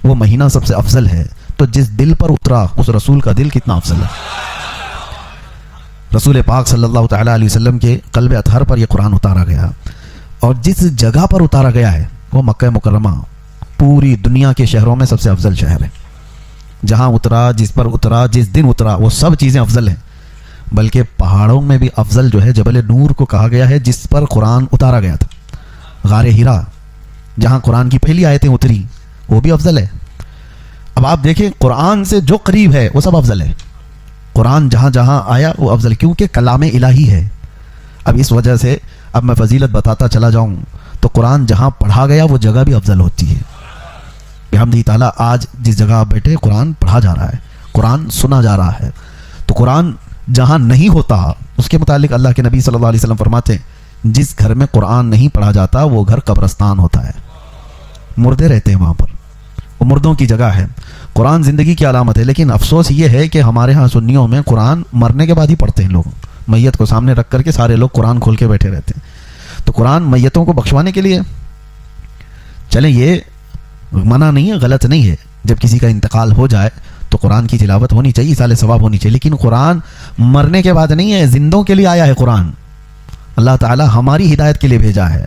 وہ مہینہ سب سے افضل ہے، تو جس دل پر اترا اس رسول کا دل کتنا افضل ہے۔ رسول پاک صلی اللہ تعالیٰ علیہ وسلم کے قلب اطہر پر یہ قرآن اتارا گیا، اور جس جگہ پر اتارا گیا ہے وہ مکہ مکرمہ پوری دنیا کے شہروں میں سب سے افضل شہر ہے۔ جہاں اترا، جس پر اترا، جس دن اترا، وہ سب چیزیں افضل ہیں۔ بلکہ پہاڑوں میں بھی افضل جو ہے جبل نور کو کہا گیا ہے، جس پر قرآن اتارا گیا تھا۔ غار ہیرا جہاں قرآن کی پہلی آیتیں اتری وہ بھی افضل ہے۔ اب آپ دیکھیں قرآن سے جو قریب ہے وہ سب افضل ہے۔ قرآن جہاں جہاں آیا وہ افضل، کیونکہ کلام الہی ہے۔ اب اس وجہ سے اب میں فضیلت بتاتا چلا جاؤں تو قرآن جہاں پڑھا گیا وہ جگہ بھی افضل ہوتی ہے۔ بحمدہ تعالیٰ آج جس جگہ آپ بیٹھے قرآن پڑھا جا رہا ہے، قرآن سنا جا رہا ہے، تو قرآن جہاں نہیں ہوتا اس کے متعلق اللہ کے نبی صلی اللہ علیہ وسلم فرماتے ہیں جس گھر میں قرآن نہیں پڑھا جاتا وہ گھر قبرستان ہوتا ہے، مردے رہتے ہیں وہاں پر، وہ مردوں کی جگہ ہے۔ قرآن زندگی کی علامت ہے، لیکن افسوس یہ ہے کہ ہمارے ہاں سنیوں میں قرآن مرنے کے بعد ہی پڑھتے ہیں لوگ، میت کو سامنے رکھ کر کے سارے لوگ قرآن کھول کے بیٹھے رہتے ہیں۔ تو قرآن میتوں کو بخشوانے کے لیے، چلیں یہ منع نہیں ہے، غلط نہیں ہے، جب کسی کا انتقال ہو جائے تو قرآن کی تلاوت ہونی چاہیے، ایصال ثواب ہونی چاہیے، لیکن قرآن مرنے کے بعد نہیں ہے، زندوں کے لیے آیا ہے قرآن۔ اللہ تعالی ہماری ہدایت کے لیے بھیجا ہے،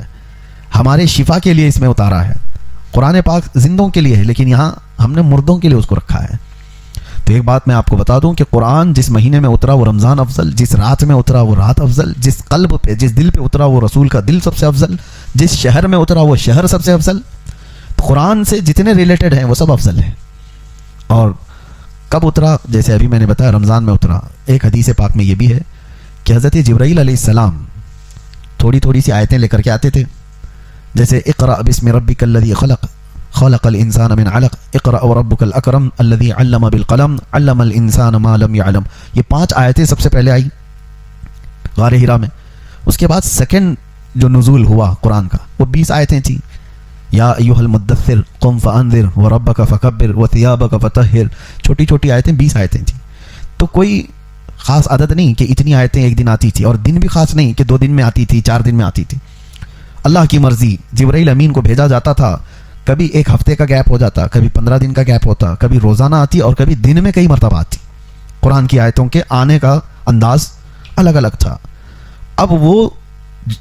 ہمارے شفا کے لیے اس میں اتارا ہے۔ قرآن پاک زندوں کے لیے ہے، لیکن یہاں ہم نے مردوں کے لیے اس کو رکھا ہے۔ تو ایک بات میں آپ کو بتا دوں کہ قرآن جس مہینے میں اترا وہ رمضان افضل، جس رات میں اترا وہ رات افضل، جس قلب پہ جس دل پہ اترا وہ رسول کا دل سب سے افضل، جس شہر میں اترا وہ شہر سب سے افضل۔ قرآن سے جتنے ریلیٹڈ ہیں وہ سب افضل ہیں۔ اور کب اترا؟ جیسے ابھی میں نے بتایا رمضان میں اترا۔ ایک حدیث پاک میں یہ بھی ہے کہ حضرت جبرائیل علیہ السلام تھوڑی تھوڑی سی آیتیں لے کر کے آتے تھے، جیسے اقرأ بسم ربک الذی خلق خلق الانسان من علق اقرأ وربک الاکرم الذی علم بالقلم علم الانسان ما لم يعلم۔ یہ 5 آیتیں سب سے پہلے آئی غار ہیرا میں۔ اس کے بعد سیکنڈ جو نزول ہوا قرآن کا وہ 20 آیتیں تھیں، یا ایھا المدثر قم فانذر وربک فکبر وثیابک فطہر۔ چھوٹی چھوٹی آیتیں 20 آیتیں تھیں۔ تو کوئی خاص عدد نہیں کہ اتنی آیتیں ایک دن آتی تھی، اور دن بھی خاص نہیں کہ 2 دن میں آتی تھی، 4 دن میں آتی تھی۔ اللہ کی مرضی، جبرائیل امین کو بھیجا جاتا تھا، کبھی 1 ہفتے کا گیپ ہو جاتا، کبھی 15 دن کا گیپ ہوتا، کبھی روزانہ آتی اور کبھی دن میں کئی مرتبہ آتی۔ قرآن کی آیتوں کے آنے کا انداز الگ الگ تھا۔ اب وہ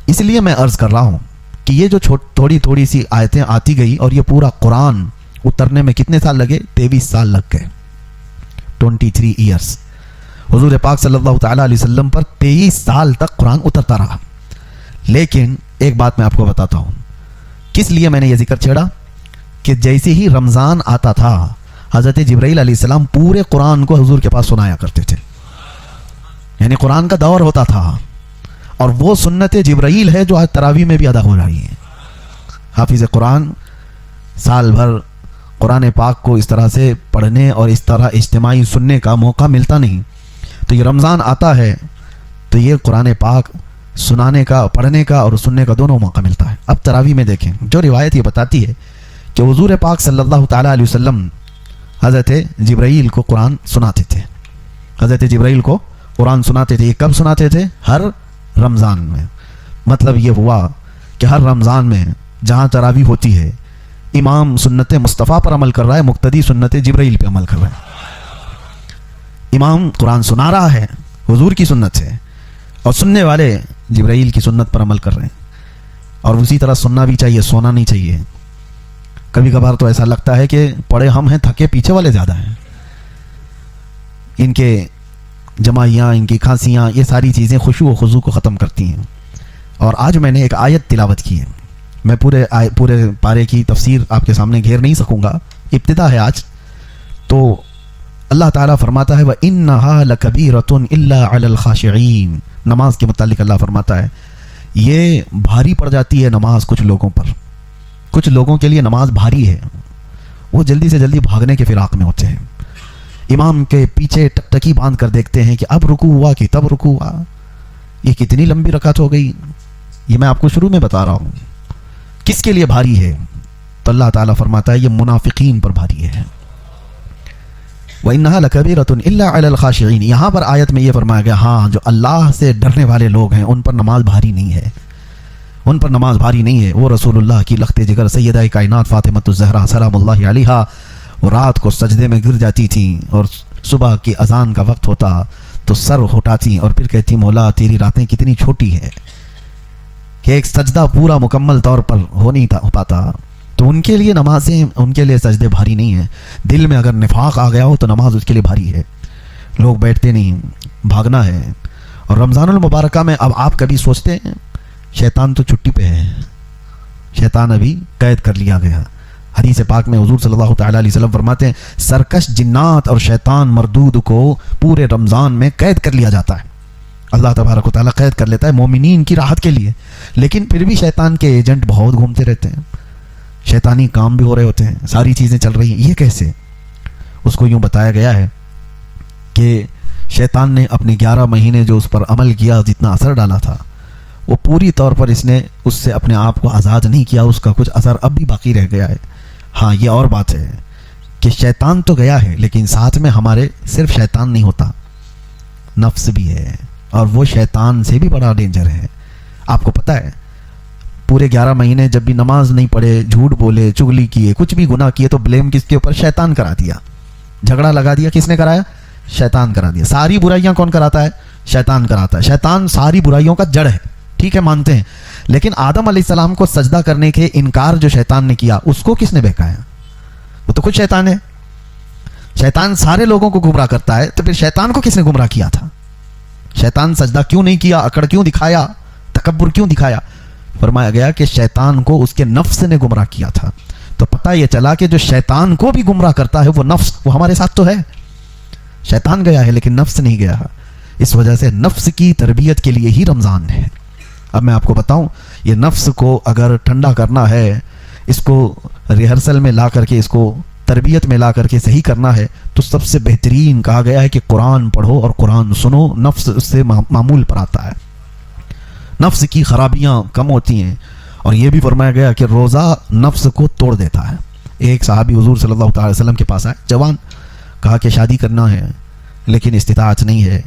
اس لیے میں عرض کر رہا ہوں کہ یہ جو تھوڑی تھوڑی سی آیتیں آتی گئی اور یہ پورا قرآن اترنے میں کتنے سال لگے؟ 23 سال لگ گئے، 23 ایئرس۔ حضور پاک صلی اللہ تعالیٰ علیہ وسلم پر 23 سال تک قرآن اترتا رہا۔ لیکن ایک بات میں آپ کو بتاتا ہوں، کس لیے میں نے یہ ذکر چھیڑا کہ جیسے ہی رمضان آتا تھا حضرت جبرائیل علیہ السلام پورے قرآن کو حضور کے پاس سنایا کرتے تھے، یعنی قرآن کا دور ہوتا تھا، اور وہ سنت جبرائیل ہے جو آج تراویح میں بھی ادا ہو رہی ہے۔ حافظ قرآن سال بھر قرآن پاک کو اس طرح سے پڑھنے اور اس طرح اجتماعی سننے کا موقع ملتا نہیں، تو یہ رمضان آتا ہے تو یہ قرآن پاک سنانے کا، پڑھنے کا اور سننے کا دونوں موقع ملتا ہے۔ اب تراویح میں دیکھیں، جو روایت یہ بتاتی ہے کہ حضور پاک صلی اللہ تعالیٰ علیہ وسلم حضرت جبرائیل کو قرآن سناتے تھے، حضرت جبرائیل کو قرآن سناتے تھے۔ یہ کب سناتے تھے؟ ہر رمضان میں۔ مطلب یہ ہوا کہ ہر رمضان میں جہاں تراویح ہوتی ہے امام سنت مصطفیٰ پر عمل کر رہا ہے، مقتدی سنت جبرائیل پہ عمل کر رہا ہے۔ امام قرآن سنا رہا ہے حضور کی سنت سے، اور سننے والے جبرائیل کی سنت پر عمل کر رہے ہیں۔ اور اسی طرح سننا بھی چاہیے، سونا نہیں چاہیے۔ کبھی کبھار تو ایسا لگتا ہے کہ پڑھے ہم ہیں، تھکے پیچھے والے زیادہ ہیں۔ ان کے جمائیاں، ان کی کھانسیاں، یہ ساری چیزیں خشوع و خضوع کو ختم کرتی ہیں۔ اور آج میں نے ایک آیت تلاوت کی ہے، میں پورے پارے کی تفسیر آپ کے سامنے گھیر نہیں سکوں گا، ابتدا ہے آج۔ تو اللہ تعالیٰ فرماتا ہے وَإِنَّهَا لَكَبِيرَةٌ إِلَّا عَلَى الْخَاشِعِينَ۔ نماز کے متعلق اللہ فرماتا ہے یہ بھاری پڑ جاتی ہے نماز کچھ لوگوں پر، کچھ لوگوں کے لیے نماز بھاری ہے، وہ جلدی سے جلدی بھاگنے کے فراق میں ہوتے ہیں، امام کے پیچھے ٹکٹکی باندھ کر دیکھتے ہیں کہ اب رکوع ہوا کہ تب رکوع ہوا، یہ کتنی لمبی رکعت ہو گئی۔ یہ میں آپ کو شروع میں بتا رہا ہوں کس کے لیے بھاری ہے، تو اللہ تعالیٰ فرماتا ہے یہ منافقین پر بھاری ہے۔ وَإِنَّهَا لَكَبِيرَةٌ إِلَّا عَلَى الْخَاشِعِينَ۔ یہاں پر آیت میں یہ فرمایا گیا ہاں جو اللہ سے ڈرنے والے لوگ ہیں ان پر نماز بھاری نہیں ہے، ان پر نماز بھاری نہیں ہے۔ وہ رسول اللہ کی لخت جگر سیدہ کائنات فاطمۃ الزہرا سلام اللہ علیہا، وہ رات کو سجدے میں گر جاتی تھیں اور صبح کی اذان کا وقت ہوتا تو سر اٹھاتی اور پھر کہتی مولا تیری راتیں کتنی چھوٹی ہے کہ ایک سجدہ پورا مکمل طور پر ہو نہیں ہو پاتا. تو ان کے لیے نمازیں، ان کے لیے سجدے بھاری نہیں ہیں. دل میں اگر نفاق آ گیا ہو تو نماز اس کے لیے بھاری ہے. لوگ بیٹھتے نہیں، بھاگنا ہے. اور رمضان المبارکہ میں اب آپ کبھی سوچتے ہیں شیطان تو چھٹی پہ ہے، شیطان ابھی قید کر لیا گیا. حدیث پاک میں حضور صلی اللہ تعالیٰ علیہ وسلم فرماتے ہیں سرکش جنات اور شیطان مردود کو پورے رمضان میں قید کر لیا جاتا ہے. اللہ تبارک و تعالیٰ قید کر لیتا ہے مومنین کی راحت کے لیے. لیکن پھر بھی شیطان کے ایجنٹ بہت گھومتے رہتے ہیں، شیطانی کام بھی ہو رہے ہوتے ہیں، ساری چیزیں چل رہی ہیں. یہ کیسے؟ اس کو یوں بتایا گیا ہے کہ شیطان نے اپنے 11 مہینے جو اس پر عمل کیا، جتنا اثر ڈالا تھا، وہ پوری طور پر اس نے اس سے اپنے آپ کو آزاد نہیں کیا. اس کا کچھ اثر اب بھی باقی رہ گیا ہے. ہاں یہ اور بات ہے کہ شیطان تو گیا ہے لیکن ساتھ میں ہمارے صرف شیطان نہیں ہوتا، نفس بھی ہے، اور وہ شیطان سے بھی بڑا ڈینجر ہے. آپ کو پتہ ہے پورے 11 مہینے جب بھی نماز نہیں پڑھے، جھوٹ بولے، چغلی کیے، کچھ بھی گناہ کیے تو بلیم کس کے اوپر؟ شیطان کرا دیا. جھگڑا لگا دیا، کس نے کرایا؟ شیطان کرا دیا. ساری برائیاں کون کراتا ہے؟ شیطان کراتا ہے. شیطان ساری برائیوں کا جڑ ہے، ٹھیک ہے مانتے ہیں. لیکن آدم علیہ السلام کو سجدہ کرنے کے انکار جو شیطان نے کیا، اس کو کس نے بہکایا؟ وہ تو خود شیطان ہے. شیطان سارے لوگوں کو گمراہ کرتا ہے، تو پھر شیطان کو کس نے گمراہ کیا تھا؟ شیطان سجدہ کیوں نہیں کیا؟ اکڑ کیوں دکھایا؟ تکبر کیوں دکھایا؟ فرمایا گیا کہ شیطان کو اس کے نفس نے گمراہ کیا تھا. تو پتہ یہ چلا کہ جو شیطان کو بھی گمراہ کرتا ہے وہ نفس، وہ ہمارے ساتھ تو ہے. شیطان گیا ہے لیکن نفس نہیں گیا. اس وجہ سے نفس کی تربیت کے لیے ہی رمضان ہے. اب میں آپ کو بتاؤں، یہ نفس کو اگر ٹھنڈا کرنا ہے، اس کو ریہرسل میں لا کر کے، اس کو تربیت میں لا کر کے صحیح کرنا ہے، تو سب سے بہترین کہا گیا ہے کہ قرآن پڑھو اور قرآن سنو. نفس اس سے معمول پر آتا ہے، نفس کی خرابیاں کم ہوتی ہیں. اور یہ بھی فرمایا گیا کہ روزہ نفس کو توڑ دیتا ہے. ایک صحابی حضور صلی اللہ تعالی وسلم کے پاس آئے، جوان، کہا کہ شادی کرنا ہے لیکن استطاعت نہیں ہے،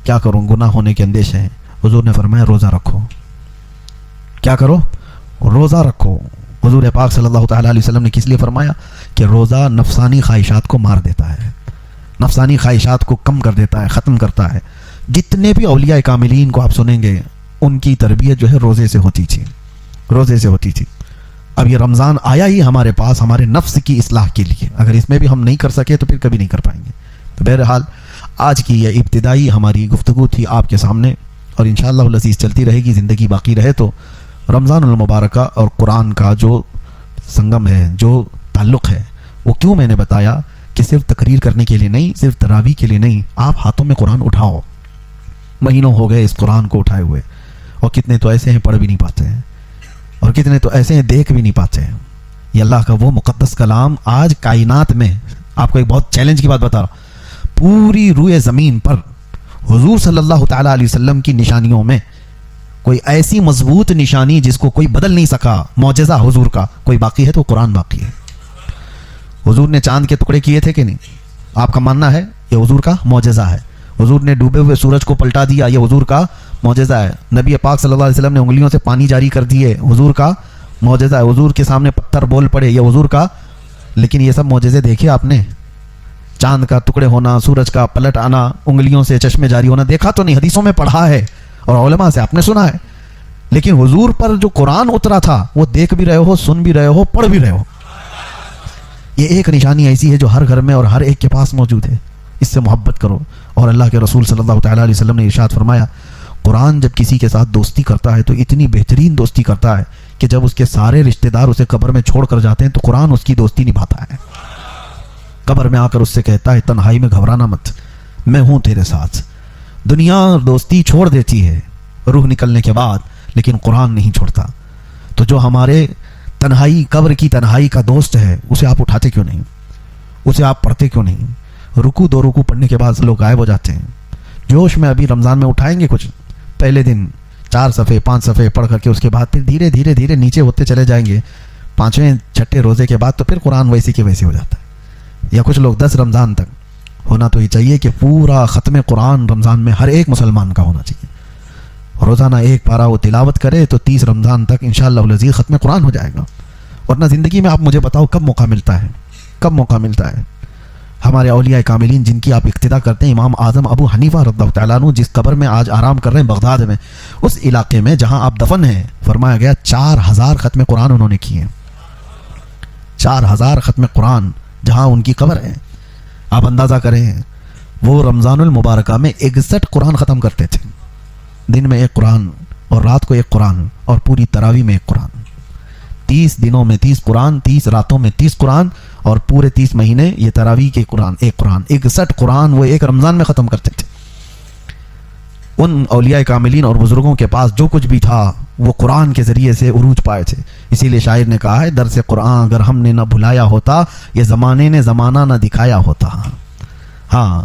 کیا کروں؟ گناہ ہونے کے اندیشے ہیں. حضور نے فرمایا روزہ رکھو. کیا کرو؟ روزہ رکھو. حضور پاک صلی اللہ تعالیٰ علیہ وسلم نے کس لیے فرمایا؟ کہ روزہ نفسانی خواہشات کو مار دیتا ہے، نفسانی خواہشات کو کم کر دیتا ہے، ختم کرتا ہے. جتنے بھی اولیاء کاملین کو آپ سنیں گے، ان کی تربیت جو ہے روزے سے ہوتی تھی، روزے سے ہوتی تھی. اب یہ رمضان آیا ہی ہمارے پاس ہمارے نفس کی اصلاح کے لیے. اگر اس میں بھی ہم نہیں کر سکے تو پھر کبھی نہیں کر پائیں گے. تو بہرحال آج کی یہ ابتدائی ہماری گفتگو تھی آپ کے سامنے، اور انشاءاللہ العزیز چلتی رہے گی، زندگی باقی رہے تو. رمضان المبارکہ اور قرآن کا جو سنگم ہے، جو تعلق ہے، وہ کیوں میں نے بتایا کہ صرف تقریر کرنے کے لیے نہیں، صرف تراویح کے لیے نہیں. آپ ہاتھوں میں قرآن اٹھاؤ. مہینوں ہو گئے اس قرآن کو اٹھائے ہوئے، اور کتنے تو ایسے ہیں پڑھ بھی نہیں پاتے ہیں، اور کتنے تو ایسے ہیں دیکھ بھی نہیں پاتے ہیں. یہ اللہ کا وہ مقدس کلام آج کائنات میں، آپ کو ایک بہت چیلنج کی بات بتا رہا ہوں، پوری روئے زمین پر حضور صلی اللہ تعالیٰ علیہ وسلم کی نشانیوں میں کوئی ایسی مضبوط نشانی جس کو کوئی بدل نہیں سکا، معجزہ حضور کا کوئی باقی ہے تو قرآن باقی ہے. حضور نے چاند کے ٹکڑے کیے تھے کہ نہیں؟ آپ کا ماننا ہے یہ حضور کا معجزہ ہے. حضور نے ڈوبے ہوئے سورج کو پلٹا دیا، یہ حضور کا معجزہ ہے. نبی پاک صلی اللہ علیہ وسلم نے انگلیوں سے پانی جاری کر دیے، حضور کا معجزہ ہے. حضور کے سامنے پتھر بول پڑے، یہ حضور کا. لیکن یہ سب معجزے دیکھے آپ نے؟ چاند کا ٹکڑے ہونا، سورج کا پلٹ آنا، انگلیوں سے چشمے جاری ہونا دیکھا تو نہیں، حدیثوں میں پڑھا ہے اور علماء سے آپ نے سنا ہے. لیکن حضور پر جو قرآن اترا تھا وہ دیکھ بھی رہے ہو، سن بھی رہے ہو، پڑھ بھی رہے ہو. یہ ایک نشانی ایسی ہے جو ہر گھر میں اور ہر ایک کے پاس موجود ہے. اس سے محبت کرو. اور اللہ کے رسول صلی اللہ تعالیٰ علیہ وسلم نے ارشاد فرمایا، قرآن جب کسی کے ساتھ دوستی کرتا ہے تو اتنی بہترین دوستی کرتا ہے کہ جب اس کے سارے رشتہ دار اسے قبر میں چھوڑ کر جاتے ہیں تو قرآن اس کی دوستی نبھاتا ہے. قبر میں آ کر اس سے کہتا ہے تنہائی میں گھبرانا مت، میں ہوں تیرے ساتھ. دنیا دوستی چھوڑ دیتی ہے روح نکلنے کے بعد، لیکن قرآن نہیں چھوڑتا. تو جو ہمارے تنہائی، قبر کی تنہائی کا دوست ہے، اسے آپ اٹھاتے کیوں نہیں؟ اسے آپ پڑھتے کیوں نہیں؟ رکوع 2 رکوع پڑھنے کے بعد لوگ غائب ہو جاتے ہیں. جوش میں ابھی رمضان میں اٹھائیں گے کچھ، پہلے دن 4 صفحے 5 صفحے پڑھ کر کے اس کے بعد پھر دھیرے دھیرے دھیرے نیچے ہوتے چلے جائیں گے. 5ویں 6ٹھے روزے کے بعد تو پھر قرآن ویسے کے ویسے ہو جاتا ہے. یا کچھ لوگ 10 رمضان تک. ہونا تو یہ چاہیے کہ پورا ختم قرآن رمضان میں ہر ایک مسلمان کا ہونا چاہیے. روزانہ 1 پارہ وہ تلاوت کرے تو 30 رمضان تک انشاءاللہ العزیز ختم قرآن ہو جائے گا. ورنہ زندگی میں آپ مجھے بتاؤ کب موقع ملتا ہے کب موقع ملتا ہے. ہمارے اولیاء کاملین جن کی آپ اقتدا کرتے ہیں، امام اعظم ابو حنیفہ رضی اللہ تعالیٰ عنہ جس قبر میں آج آرام کر رہے ہیں بغداد میں، اس علاقے میں جہاں آپ دفن ہیں، فرمایا گیا 4000 ختم قرآن انہوں نے کیے ہیں. 4000 ختم قرآن جہاں ان کی قبر ہے. آپ اندازہ کریں، وہ رمضان المبارکہ میں 61 قرآن ختم کرتے تھے. دن میں 1 قرآن اور رات کو 1 قرآن اور پوری تراویح میں 1 قرآن. 30 دنوں میں 30 قرآن، 30 راتوں میں 30 قرآن اور پورے 30 مہینے یہ تراویح کے قرآن 1 قرآن. 61 قرآن وہ ایک رمضان میں ختم کرتے تھے. ان اولیاء کاملین اور بزرگوں کے پاس جو کچھ بھی تھا وہ قرآن کے ذریعے سے عروج پائے تھے. اسی لیے شاعر نے کہا ہے، درس قرآن اگر ہم نے نہ بھلایا ہوتا، یہ زمانے نے زمانہ نہ دکھایا ہوتا. ہاں،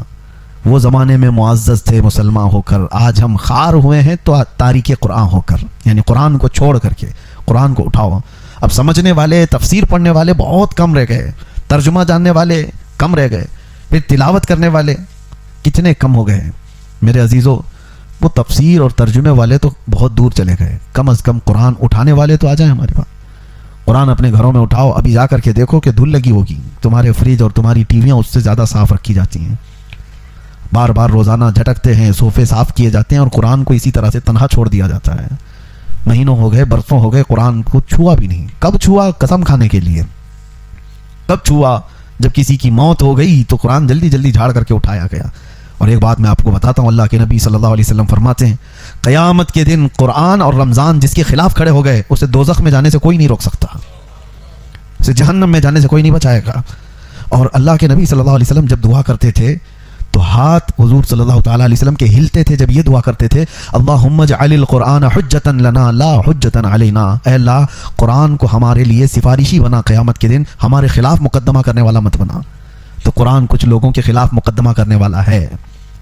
وہ زمانے میں معزز تھے مسلمان ہو کر، آج ہم خار ہوئے ہیں تو تاریک قرآن ہو کر، یعنی قرآن کو چھوڑ کر کے. قرآن کو اٹھاؤ. اب سمجھنے والے، تفسیر پڑھنے والے بہت کم رہ گئے، ترجمہ جاننے والے کم رہ گئے، پھر تلاوت کرنے والے کتنے کم ہو گئے. میرے عزیزو، وہ تفسیر اور ترجمے والے تو بہت دور چلے گئے. کم از کم قرآن اٹھانے والے تو آ جائیں ہمارے پاس. قرآن اپنے گھروں میں اٹھاؤ. ابھی جا کر کے دیکھو کہ دھول لگی ہوگی، تمہارے فریج اور تمہاری ٹی ویاں اس سے زیادہ صاف رکھی جاتی ہیں. بار بار روزانہ جھٹکتے ہیں، صوفے صاف کیے جاتے ہیں اور قرآن کو اسی طرح سے تنہا چھوڑ دیا جاتا ہے. مہینوں ہو گئے، برسوں ہو گئے، قرآن کو چھوا بھی نہیں. کب چھوا؟ قسم کھانے کے لیے. کب چھوا؟ جب کسی کی موت ہو گئی تو قرآن جلدی جلدی جھاڑ کر کے اٹھایا گیا. اور ایک بات میں آپ کو بتاتا ہوں، اللہ کے نبی صلی اللہ علیہ وسلم فرماتے ہیں، قیامت کے دن قرآن اور رمضان جس کے خلاف کھڑے ہو گئے، اسے دوزخ میں جانے سے کوئی نہیں روک سکتا، اسے جہنم میں جانے سے کوئی نہیں بچائے گا. اور اللہ کے نبی صلی اللہ علیہ وسلم جب دعا کرتے تھے تو ہاتھ حضور صلی اللہ تعالیٰ علیہ وسلم کے ہلتے تھے جب یہ دعا کرتے تھے، اللہم اجعل القرآن حجتا لنا لا حجتا علینا. اے اللہ، قرآن کو ہمارے لیے سفارشی بنا، قیامت کے دن ہمارے خلاف مقدمہ کرنے والا مت بنا. تو قرآن کچھ لوگوں کے خلاف مقدمہ کرنے والا ہے،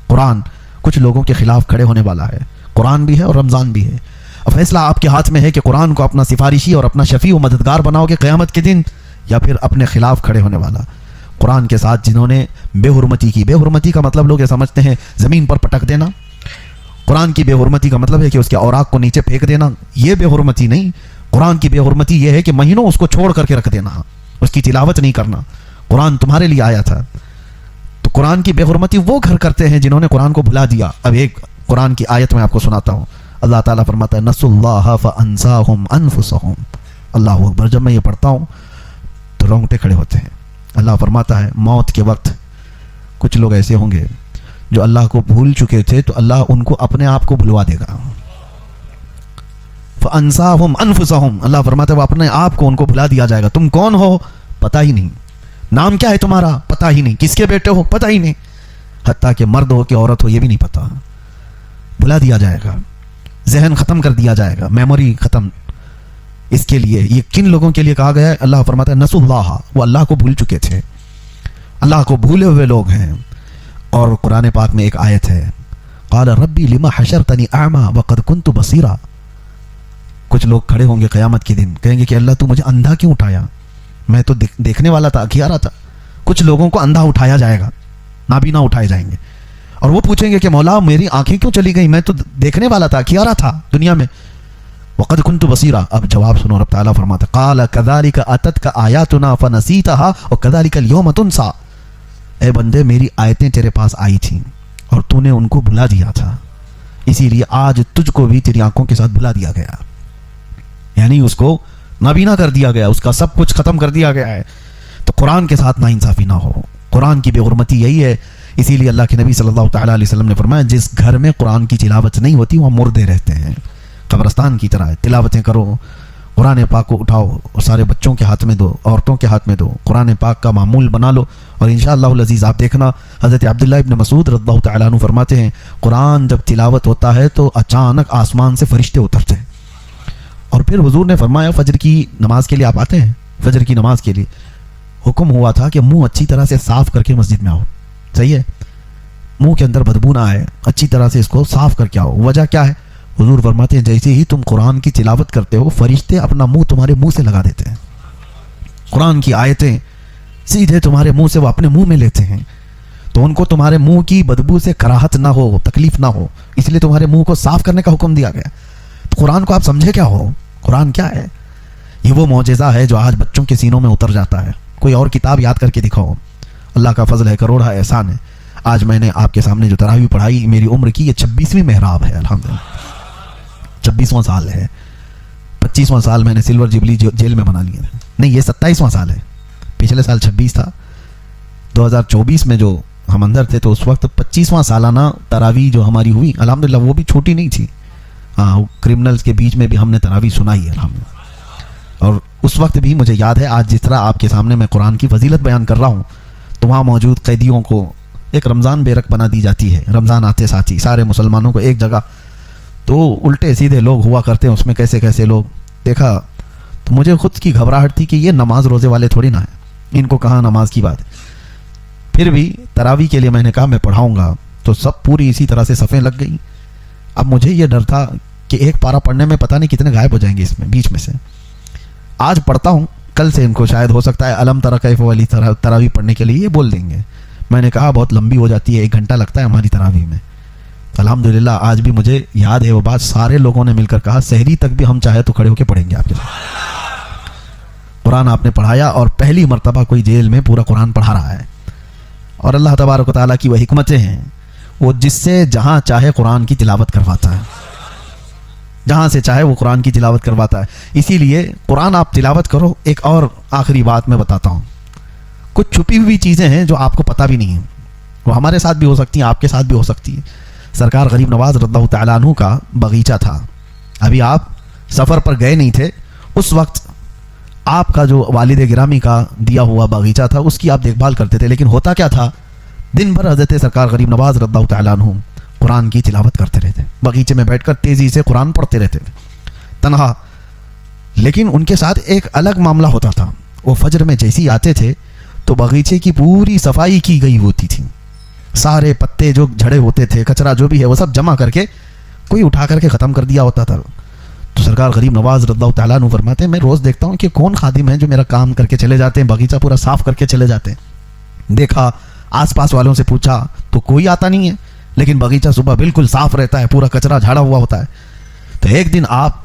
قرآن کچھ لوگوں کے خلاف کھڑے ہونے والا ہے. قرآن بھی ہے اور رمضان بھی ہے. اب فیصلہ آپ کے ہاتھ میں ہے کہ قرآن کو اپنا سفارشی اور اپنا شفیع و مددگار بناؤ گے قیامت کے دن، یا پھر اپنے خلاف کھڑے ہونے والا. قرآن کے ساتھ جنہوں نے بے حرمتی کی، بے حرمتی کا مطلب لوگ یہ سمجھتے ہیں زمین پر پٹک دینا. قرآن کی بے حرمتی کا مطلب ہے کہ اس کے اوراق کو نیچے پھینک دینا. یہ بے حرمتی نہیں. قرآن کی بے حرمتی یہ ہے کہ مہینوں اس کو چھوڑ کر کے رکھ دینا، اس کی تلاوت نہیں کرنا. قرآن تمہارے لیے آیا تھا. تو قرآن کی بے حرمتی وہ گھر کرتے ہیں جنہوں نے قرآن کو بھلا دیا. اب ایک قرآن کی آیت میں آپ کو سناتا ہوں. اللہ تعالیٰ فرماتا ہے، نسوا اللہ فانساہم انفسہم. اللہ اکبر. جب میں یہ پڑھتا ہوں تو رونگٹے کھڑے ہوتے ہیں. اللہ فرماتا ہے موت کے وقت کچھ لوگ ایسے ہوں گے جو اللہ کو بھول چکے تھے تو اللہ ان کو اپنے آپ کو بھلوا دے گا. فانساہم انفسہم. اللہ فرماتا ہے وہ اپنے آپ کو ان کو بھلا دیا جائے گا. تم کون ہو پتہ ہی نہیں، نام کیا ہے تمہارا پتہ ہی نہیں، کس کے بیٹے ہو پتہ ہی نہیں، حتیٰ کہ مرد ہو کہ عورت ہو یہ بھی نہیں پتہ. بھلا دیا جائے گا، ذہن ختم کر دیا جائے گا، میموری ختم. اس کے لیے یہ کن لوگوں کے لیے کہا گیا ہے؟ اللہ فرماتا ہے نسوا اللہ، وہ اللہ کو بھول چکے تھے، اللہ کو بھولے ہوئے لوگ ہیں. اور قرآن پاک میں ایک آیت ہے، قال ربی لما حشرتنی اعمی وقد کنت بصیرا. کچھ لوگ کھڑے ہوں گے قیامت کے دن، کہیں گے کہ اللہ تو مجھے اندھا کیوں اٹھایا، میں تو دیکھنے والا تھا، اکھیارا تھا. کچھ لوگوں کو اندھا اٹھایا جائے گا، نابینا اٹھائے جائیں گے، اور وہ پوچھیں گے کہ مولا میری آنکھیں کیوں چلی گئی، میں تو دیکھنے والا تھا، اکھیارا تھا دنیا میں. وقد كنت بصيرا. اب جواب سنو، رب تعالیٰ فرماتا ہے قال كذلك اتتك آياتنا فنسيتها وكذلك اليوم تنسى. اے بندے میری آیتیں تیرے پاس آئی تھیں اور تو نے ان کو بھلا دیا تھا، اسی لیے آج تجھ کو بھی تیری آنکھوں کے ساتھ بھلا دیا گیا، یعنی اس کو نابینا کر دیا گیا، اس کا سب کچھ ختم کر دیا گیا ہے. تو قرآن کے ساتھ ناانصافی نہ ہو. قرآن کی بے حرمتی یہی ہے. اسی لیے اللہ کے نبی صلی اللہ تعالیٰ علیہ وسلم نے فرمایا جس گھر میں قرآن کی تلاوت نہیں ہوتی وہاں مردے رہتے ہیں، قبرستان کی طرح ہے. تلاوتیں کرو، قرآن پاک کو اٹھاؤ اور سارے بچوں کے ہاتھ میں دو، عورتوں کے ہاتھ میں دو، قرآن پاک کا معمول بنا لو. اور انشاءاللہ العزیز آپ دیکھنا حضرت عبداللہ ابن مسعود رضی اللہ تعالیٰ عنہ فرماتے ہیں قرآن جب تلاوت ہوتا ہے تو اچانک آسمان سے فرشتے اترتے ہیں. اور پھر حضور نے فرمایا فجر کی نماز کے لیے آپ آتے ہیں، فجر کی نماز کے لیے حکم ہوا تھا کہ منہ اچھی طرح سے صاف کر کے مسجد میں آؤ. صحیح ہے، منہ کے اندر بدبو نہ آئے، اچھی طرح سے اس کو صاف کر کے آؤ. وجہ کیا ہے؟ حضور فرماتے ہیں جیسے ہی تم قرآن کی تلاوت کرتے ہو فرشتے اپنا منہ تمہارے منہ سے لگا دیتے ہیں. قرآن کی آیتیں سیدھے تمہارے منہ سے وہ اپنے منہ میں لیتے ہیں، تو ان کو تمہارے منہ کی بدبو سے کراہت نہ ہو، تکلیف نہ ہو، اس لیے تمہارے منہ کو صاف کرنے کا حکم دیا گیا. تو قرآن کو آپ سمجھے کیا ہو؟ قرآن کیا ہے؟ یہ وہ معجزہ ہے جو آج بچوں کے سینوں میں اتر جاتا ہے. کوئی اور کتاب یاد کر کے دکھاؤ. اللہ کا فضل ہے, کروڑا احسان ہے. آج میں نے آپ کے سامنے جو تراویح پڑھائی, میری عمر کی یہ 26ویں محراب ہے الحمدللہ. 26واں سال ہے. 25واں سال میں نے سلور جبلی جیل میں بنا لیا. نہیں, یہ 27واں سال ہے. پچھلے سال 26 تھا. 2024 میں جو ہم اندر تھے تو اس وقت 25واں سالانہ تراویح جو ہماری ہوئی الحمدللہ, وہ بھی چھوٹی نہیں تھی. ہاں, کرمنلز کے بیچ میں بھی ہم نے تراویح سنائی ہے الحمدللہ. اور اس وقت بھی مجھے یاد ہے, آج جس طرح آپ کے سامنے میں قرآن کی فضیلت بیان کر رہا ہوں تو وہاں موجود قیدیوں کو ایک رمضان بیرک بنا دی جاتی ہے. رمضان آتے ساتھ ہی سارے مسلمانوں کو ایک جگہ, تو الٹے سیدھے لوگ ہوا کرتے ہیں اس میں, کیسے کیسے لوگ دیکھا تو مجھے خود کی گھبراہٹ تھی کہ یہ نماز روزے والے تھوڑی نہ ہیں, ان کو کہاں نماز کی بات ہے. پھر بھی تراویح کے لیے میں نے کہا میں پڑھاؤں گا, تو سب پوری اسی طرح سے صفیں لگ گئی. اب مجھے یہ ڈر تھا کہ ایک پارا پڑھنے میں پتہ نہیں کتنے غائب ہو جائیں گے اس میں بیچ میں سے. آج پڑھتا ہوں, کل سے ان کو شاید ہو سکتا ہے علم تری کیف والی تراویح پڑھنے کے لیے یہ بول دیں گے. میں نے کہا بہت لمبی ہو جاتی ہے, 1 گھنٹہ لگتا ہے ہماری تراویح میں. الحمدللہ آج بھی مجھے یاد ہے وہ بات, سارے لوگوں نے مل کر کہا سحری تک بھی ہم چاہے تو کھڑے ہو کے پڑھیں گے آپ کے ساتھ. قرآن آپ نے پڑھایا, اور پہلی مرتبہ کوئی جیل میں پورا قرآن پڑھا رہا ہے. اور اللہ تبارک و تعالیٰ کی وہ حکمتیں ہیں, وہ جس سے جہاں چاہے قرآن کی تلاوت کرواتا ہے, جہاں سے چاہے وہ قرآن کی تلاوت کرواتا ہے. اسی لیے قرآن آپ تلاوت کرو. ایک اور آخری بات میں بتاتا ہوں, کچھ چھپی ہوئی چیزیں ہیں جو آپ کو پتہ بھی نہیں ہیں, وہ ہمارے ساتھ بھی ہو سکتی ہیں, آپ کے ساتھ بھی ہو سکتی ہیں. سرکار غریب نواز رضی اللہ تعالیٰ عنہ کا باغیچہ تھا. ابھی آپ سفر پر گئے نہیں تھے, اس وقت آپ کا جو والد گرامی کا دیا ہوا باغیچہ تھا اس کی آپ دیکھ بھال کرتے تھے. لیکن ہوتا کیا تھا, دن بھر حضرت سرکار غریب نواز رضی اللہ تعالیٰ عنہ قرآن کی تلاوت کرتے رہتے, باغیچے میں بیٹھ کر تیزی سے قرآن پڑھتے رہتے تھے تنہا. لیکن ان کے ساتھ ایک الگ معاملہ ہوتا تھا. وہ فجر میں جیسے ہی آتے تھے تو باغیچے کی پوری صفائی کی گئی ہوتی تھی. سارے پتے جو جھڑے ہوتے تھے, کچرا جو بھی ہے وہ سب جمع کر کے کوئی اٹھا کر کے ختم کر دیا ہوتا تھا. تو سرکار غریب نواز رضی اللہ تعالیٰ عنہ فرماتے ہیں میں روز دیکھتا ہوں کہ کون خادم ہیں جو میرا کام کر کے چلے جاتے ہیں, باغیچہ پورا صاف کر کے چلے جاتے ہیں. دیکھا, آس پاس والوں سے پوچھا تو کوئی آتا نہیں ہے, لیکن باغیچہ صبح بالکل صاف رہتا ہے, پورا کچرا جھاڑا ہوا ہوتا ہے. تو ایک دن آپ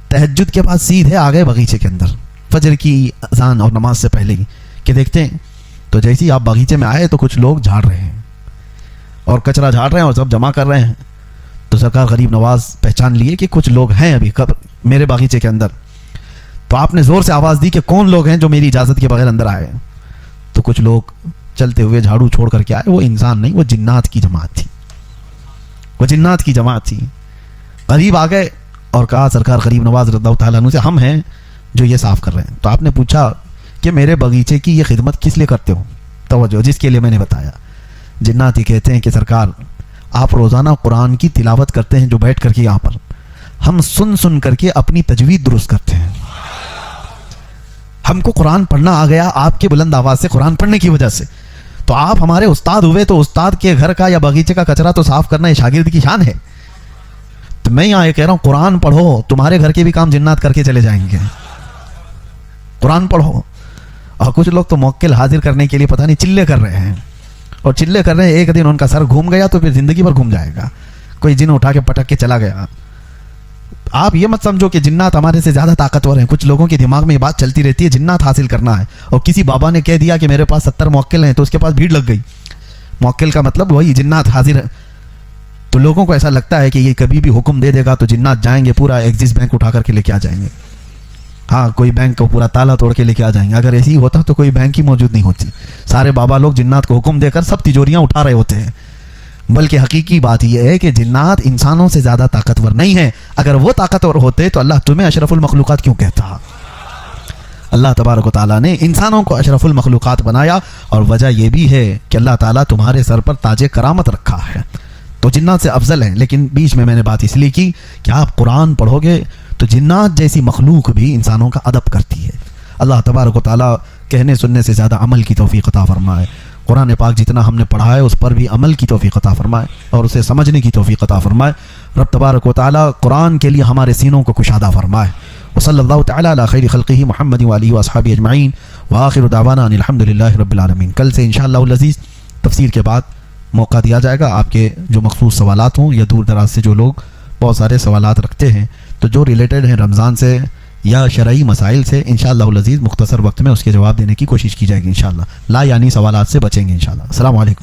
تہجد کے بعد سیدھے آ گئے باغیچے کے اندر, فجر کی اذان اور نماز سے پہلے ہی, کہ دیکھتے ہیں. تو جیسے ہی آپ باغیچے میں آئے تو کچھ لوگ جھاڑ رہے ہیں اور کچرا جھاڑ رہے ہیں اور سب جمع کر رہے ہیں. تو سرکار غریب نواز پہچان لیے کہ کچھ لوگ ہیں ابھی میرے باغیچے کے اندر. تو آپ نے زور سے آواز دی کہ کون لوگ ہیں جو میری اجازت کے بغیر اندر آئے. تو کچھ لوگ چلتے ہوئے جھاڑو چھوڑ کر کے آئے. وہ انسان نہیں, وہ جنات کی جماعت تھی, وہ جنات کی جماعت تھی. قریب آ گئے اور کہا سرکار غریب نواز رضی اللہ تعالیٰ عنہ سے ہم ہیں جو یہ صاف کر رہے ہیں. تو آپ نے پوچھا کہ میرے باغیچے کی یہ خدمت کس لیے کرتے ہو؟ توجہ, جس کے لیے میں نے بتایا. جنات ہی کہتے ہیں کہ سرکار آپ روزانہ قرآن کی تلاوت کرتے ہیں جو بیٹھ کر کے یہاں پر, ہم سن سن کر کے اپنی تجوید درست کرتے ہیں. ہم کو قرآن پڑھنا آ گیا آپ کے بلند آواز سے, قرآن پڑھنے کی وجہ سے. تو آپ ہمارے استاد ہوئے تو استاد کے گھر کا یا باغیچے کا کچرا تو صاف کرنا یہ شاگرد کی شان ہے. تو میں یہاں یہ کہہ رہا ہوں قرآن پڑھو, تمہارے گھر کے بھی کام جنات کر کے چلے جائیں گے. قرآن پڑھو. اور کچھ لوگ تو موکل حاضر کرنے کے لیے پتہ نہیں چلے کر رہے ہیں, اور چلے کر رہے ہیں, ایک دن ان کا سر گھوم گیا تو پھر زندگی بھر گھوم جائے گا. کوئی جن اٹھا کے پٹک کے چلا گیا. آپ یہ مت سمجھو کہ جنات ہمارے سے زیادہ طاقتور ہیں. کچھ لوگوں کے دماغ میں یہ بات چلتی رہتی ہے جنات حاصل کرنا ہے, اور کسی بابا نے کہہ دیا کہ میرے پاس 70 موکل ہیں تو اس کے پاس بھیڑ لگ گئی. موکل کا مطلب وہی جنات حاضر ہے. تو لوگوں کو ایسا لگتا ہے کہ یہ کبھی بھی حکم دے دے گا تو جنات جائیں گے, پورا ایکسس بینک اٹھا کر کے لے کے آ جائیں گے. ہاں, کوئی بینک کو پورا تالا توڑ کے لے کے آ جائیں گے. اگر ایسے ہی ہوتا تو کوئی بینک ہی موجود نہیں ہوتی. سارے بابا لوگ جنات کو حکم دے کر سب تجوریاں اٹھا رہے ہوتے ہیں. بلکہ حقیقی بات یہ ہے کہ جنات انسانوں سے زیادہ طاقتور نہیں ہیں. اگر وہ طاقتور ہوتے تو اللہ تمہیں اشرف المخلوقات کیوں کہتا؟ اللہ تبارک و تعالیٰ نے انسانوں کو اشرف المخلوقات بنایا, اور وجہ یہ بھی ہے کہ اللہ تعالیٰ تمہارے سر پر تاج کرامت رکھا ہے. تو جنات سے افضل ہیں. لیکن بیچ میں نے بات اس لیے کی کہ آپ قرآن پڑھو گے تو جنات جیسی مخلوق بھی انسانوں کا ادب کرتی ہے. اللہ تبارک و تعالیٰ کہنے سننے سے زیادہ عمل کی توفیق عطا فرمائے. قرآن پاک جتنا ہم نے پڑھا ہے اس پر بھی عمل کی توفیق عطا فرمائے اور اسے سمجھنے کی توفیق عطا فرمائے. رب تبارک و تعالیٰ قرآن کے لیے ہمارے سینوں کو کشادہ فرمائے. وصلی اللہ تعالیٰ علی خیر خلقہ محمد وآلہ واصحابہ اجمعین وآخر دعوانا ان الحمدللہ رب العالمین. کل سے انشاءاللہ العزیز تفسیر کے بعد موقع دیا جائے گا. آپ کے جو مخصوص سوالات ہوں یا دور دراز سے جو لوگ بہت سارے سوالات رکھتے ہیں تو جو ریلیٹڈ ہیں رمضان سے یا شرعی مسائل سے انشاءاللہ العزیز مختصر وقت میں اس کے جواب دینے کی کوشش کی جائے گی انشاءاللہ. لا یعنی سوالات سے بچیں گے انشاءاللہ. السلام علیکم.